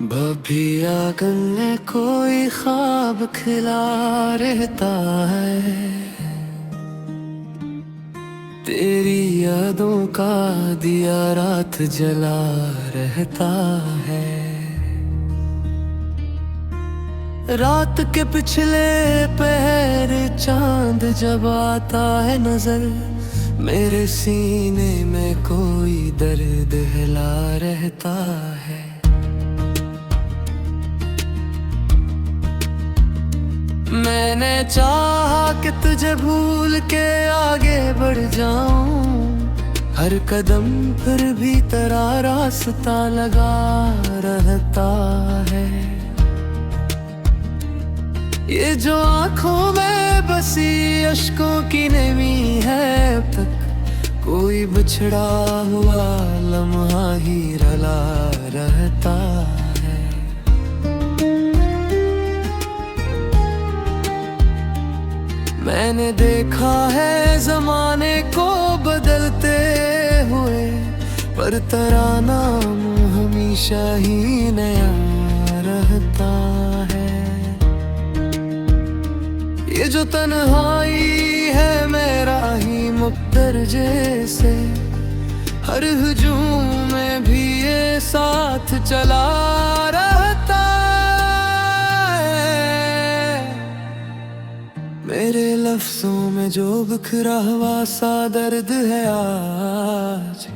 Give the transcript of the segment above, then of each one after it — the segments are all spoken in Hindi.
बभी आंगन में कोई ख्वाब खिला रहता है। तेरी यादों का दिया रात जला रहता है। रात के पिछले पहर चांद जब आता है नजर, मेरे सीने में कोई दर्द हिला रहता है। मैंने चाहा कि तुझे भूल के आगे बढ़ जाऊं, हर कदम पर भी तेरा रास्ता लगा रहता है। ये जो आंखों में बसी अश्कों की नमी है, अब तक कोई बिछड़ा हुआ लम्हा ही रला रहता है। मैंने देखा है जमाने को बदलते हुए, पर तेरा नाम हमेशा ही नया रहता है। ये जो तन्हाई है मेरा ही मुक़द्दर जैसे, हर हुजूम में भी ये साथ चला रहता है। मेरे लफ्ज़ों में जो बिखरा हुआ सा दर्द है आज,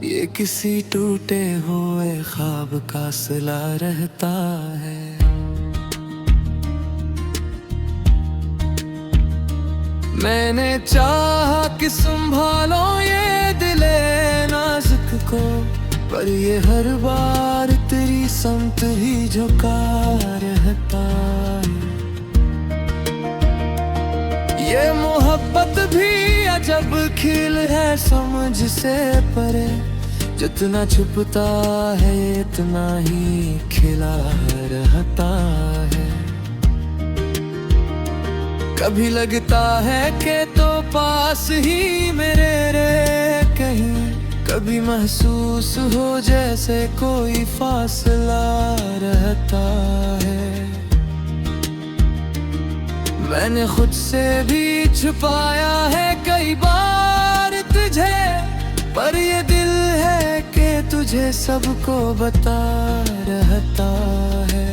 ये किसी टूटे हुए ख्वाब का सिला रहता है। मैंने चाहा कि संभालो ये दिले नाजुक को, पर ये हर बार तेरी समत ही झुका रहता है। ये मोहब्बत भी अजब खेल है समझ से परे, जितना छुपता है इतना ही खिला रहता है। कभी लगता है कि तो पास ही मेरे रे कहीं, कभी महसूस हो जैसे कोई फासला रहता है। मैंने खुद से भी छुपाया है कई बार तुझे, पर ये दिल है कि तुझे सबको बता रहता है।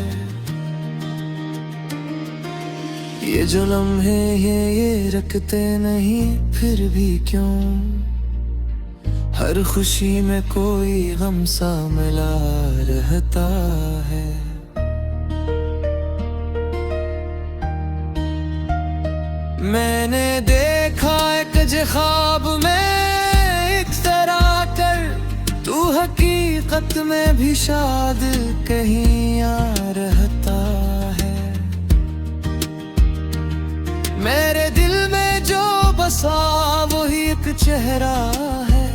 ये जो लम्हे हैं ये रखते नहीं फिर भी क्यों, हर खुशी में कोई गम सा मिला रहता है। मैंने देखा एक ख्वाब में एक तरह कर, तू हकीकत में भी शायद कहीं आ रहता है। मेरे दिल में जो बसा वही एक चेहरा है,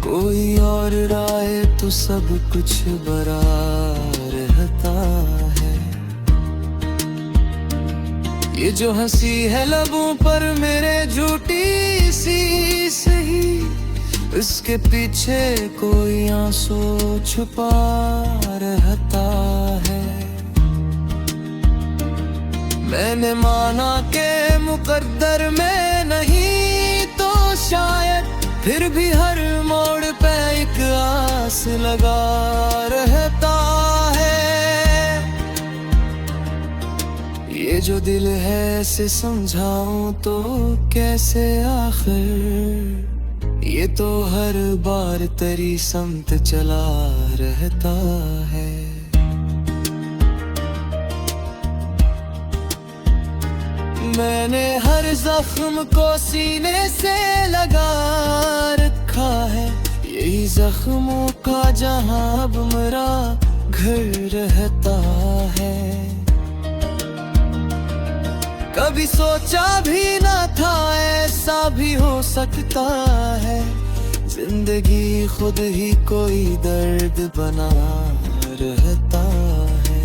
कोई और राय तो सब कुछ बरा रहता है। ये जो हंसी है लबों पर मेरे झूठी सी सही, इसके पीछे कोई आंसू छुपा रहता है। मैंने माना के मुकद्दर में नहीं तो शायद, फिर भी हर मोड़ पे एक आस लगा रहता है। ये जो दिल है इसे समझाऊं तो कैसे आखिर, ये तो हर बार तेरी समत चला रहता है। मैंने हर जख्म को सीने से लगा रखा है, यही जख्मों का जहां अब मेरा घर रहता है। कभी सोचा भी ना था ऐसा भी हो सकता है, जिंदगी खुद ही कोई दर्द बना रहता है।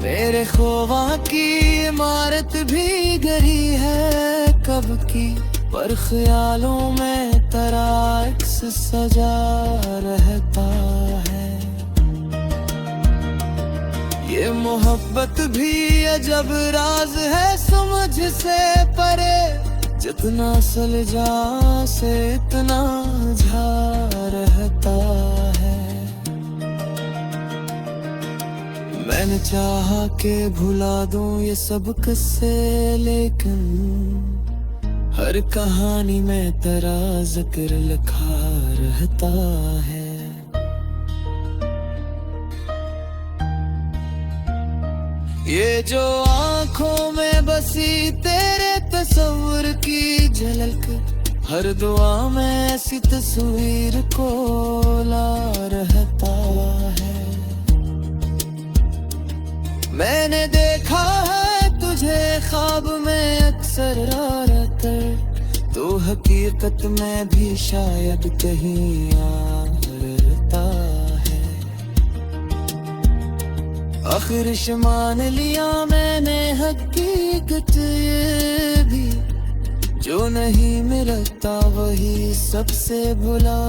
मेरे ख्वाबों की इमारत भी गिरी है कब की, पर ख्यालों में तराइक्स सजा रहता है। ये मोहब्बत भी अजब राज है समझ से परे, जितना सलजा से इतना झा रहता है। मैंने चाहा के भुला दूं ये सब किस्से, लेकिन हर कहानी में तेरा जिक्र लिखा रहता है। ये जो आंखों में बसी तेरे तस्वीर की झलक, हर दुआ में ऐसी तस्वीर को ला रहता है। मैंने देखा है तुझे ख्वाब में अक्सर रहकर, तो हकीकत में भी शायद कहीं आ रहता है। आखिर मान लिया मैंने हकीकत ये भी, जो नहीं मिलता वही सबसे भुला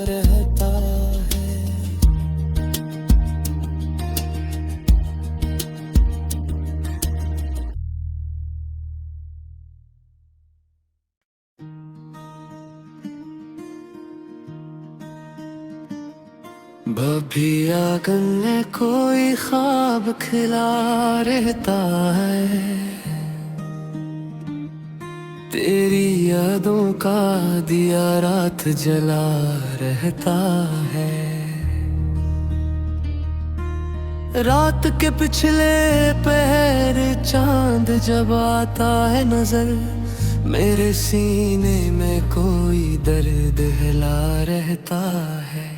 रहता है। बभी आंगन में कोई ख्वाब खिला रहता है, तेरी यादों का दिया रात जला रहता है। रात के पिछले पहर चांद जब आता है नजर, मेरे सीने में कोई दर्द हिला रहता है।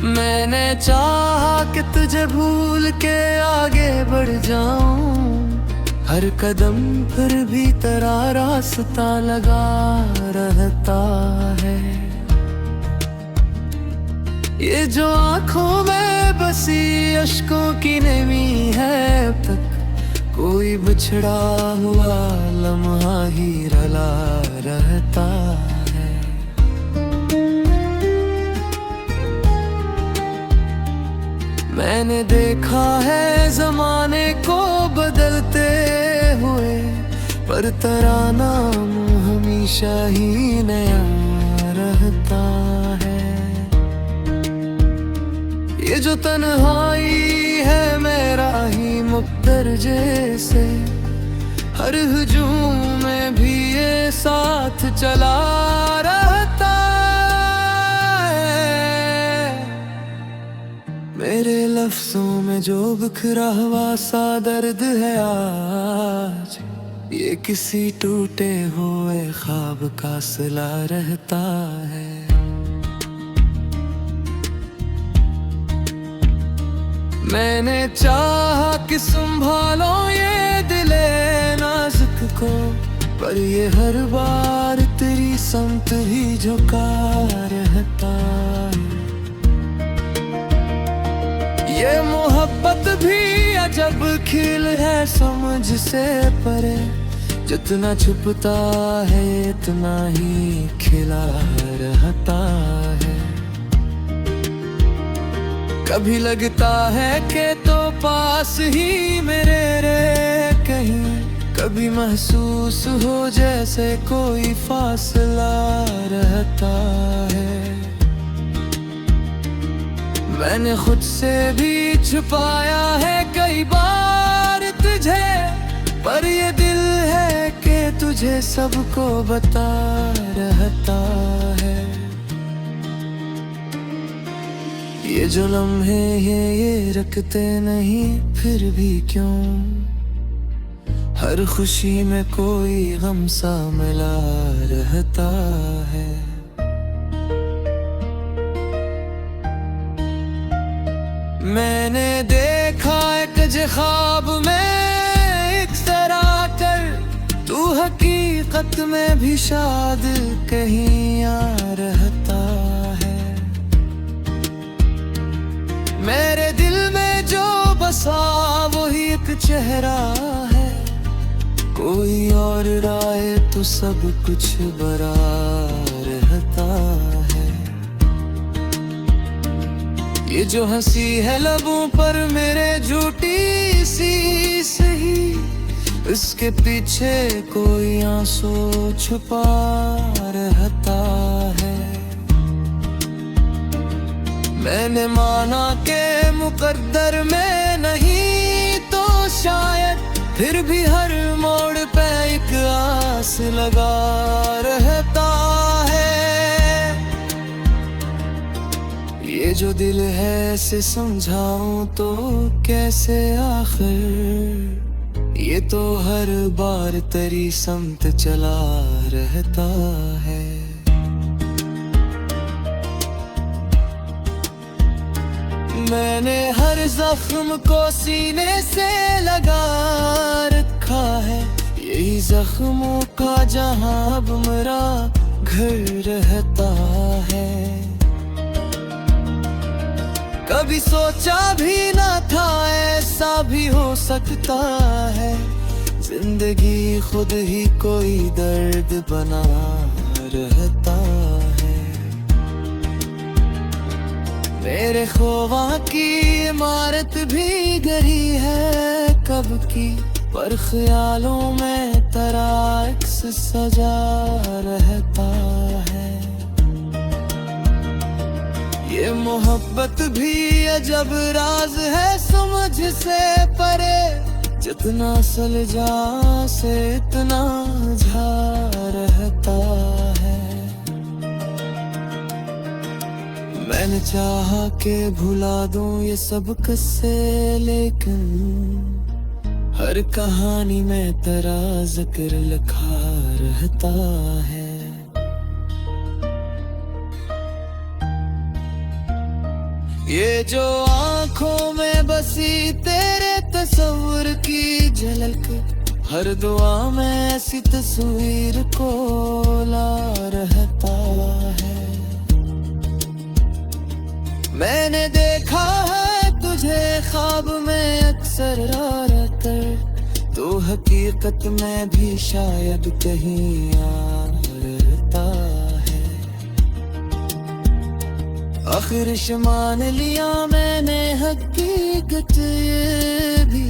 मैंने चाहा कि तुझे भूल के आगे बढ़ जाऊं, हर कदम पर भी तेरा रास्ता लगा रहता है। ये जो आंखों में बसी अश्कों की नमी है, अब तक कोई बिछड़ा हुआ लम्हा ही रला रहता है। मैंने देखा है जमाने को बदलते हुए, पर तेरा नाम हमेशा ही नया रहता है। ये जो तन्हाई है मेरा ही मुक्तदर्जे से, हर हुजूम में भी ये साथ चला रहता है। मेरे लफ्जों में जो बिखरा हुआ सा दर्द है आज, ये किसी टूटे हुए ख्वाब का सिला रहता है। मैंने चाहा कि संभालो ये दिले नाजुक को, पर ये हर बार तेरी समत ही झुका रहता है। ये मोहब्बत भी अजब खेल है समझ से परे, जितना छुपता है इतना ही खिला रहता है। कभी लगता है कि तो पास ही मेरे रे कहीं, कभी महसूस हो जैसे कोई फासला रहता है। मैंने खुद से भी छुपाया है कई बार तुझे, पर ये दिल है कि तुझे सबको बता रहता है। ये जो लम्हे हैं ये रखते नहीं फिर भी क्यों, हर खुशी में कोई गम सा मिला रहता है। मैंने देखा एक ख्वाब में एक तरह कर, तू हकीकत में भी शायद कहीं आ रहता है। मेरे दिल में जो बसा वही एक चेहरा है, और राय तो सब कुछ बरा रहता है। ये जो हंसी है लबों पर मेरे झूठी सी सही, इसके पीछे कोई आंसू छुपा रहता है। मैंने माना के मुकद्दर में नहीं तो शायद, फिर भी हर मोड़ पे एक आस लगा रहता है। ये जो दिल है इसे समझाऊं तो कैसे आखिर, ये तो हर बार तेरी समत चला रहता है। मैंने हर जख्म को सीने से लगा रखा है, यही जख्मों का जहां अब मेरा घर रहता है। कभी सोचा भी ना था ऐसा भी हो सकता है, जिंदगी खुद ही कोई दर्द बना रहता है। मेरे ख्वाबों की इमारत भी गिरी है कब की, पर ख्यालों में तराक्स सजा रहता है। ये मोहब्बत भी अजब राज है समझ से परे, जितना सुलझा से इतना झा रहता है। मैंने चाहा के भुला दूं ये सब किस्से, लेकिन हर कहानी में तेरा जिक्र लिखा रहता है। ये जो आँखों में बसी तेरे तस्वीर की झलक, हर दुआ में ऐसी तस्वीर को ला रहता है। मैंने देखा है तुझे ख्वाब में अक्सर रात, तो हकीकत में भी शायद कहीं आ रहता है। आखिर मान लिया मैंने हकीकत ये भी,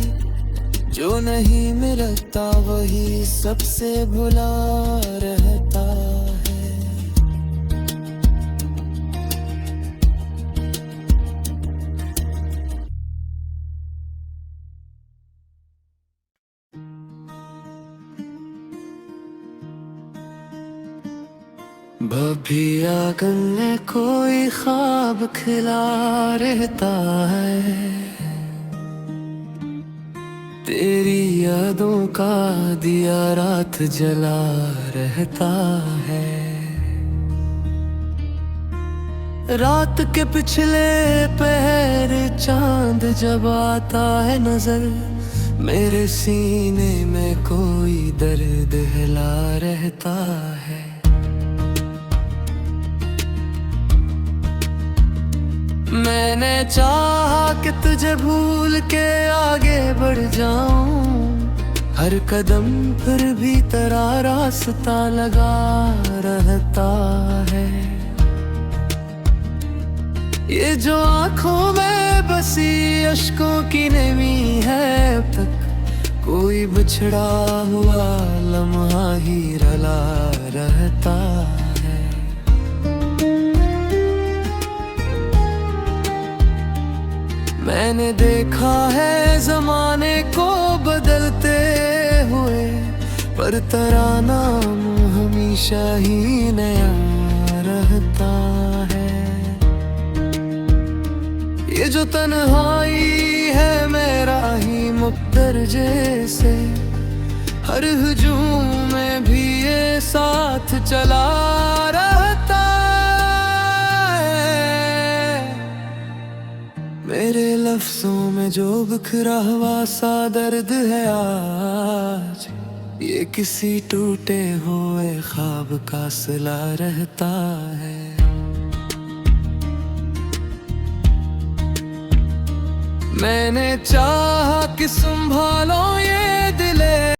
जो नहीं मिलता वही सबसे भुला रहता है। भभी आंगन में कोई ख्वाब खिला रहता है, तेरी यादों का दिया रात जला रहता है। रात के पिछले पहर चांद जब आता है नजर, मेरे सीने में कोई दर्द हिला रहता है। मैंने चाहा कि तुझे भूल के आगे बढ़ जाऊं, हर कदम पर भी तेरा रास्ता लगा रहता है। ये जो आँखों में बसी अश्कों की नमी है, अब तक कोई बिछड़ा हुआ लम्हा ही रला रहता है। मैंने देखा है जमाने को बदलते हुए, पर तेरा नाम हमेशा ही नया रहता है। ये जो तन्हाई है मेरा ही मुक्तर जैसे, हर हुजूम में भी ये साथ चला रहता है। मेरे लफ्जों में जो बिखरा हुआ सा दर्द है आज, ये किसी टूटे हुए ख्वाब का सिला रहता है। मैंने चाहा कि संभालो ये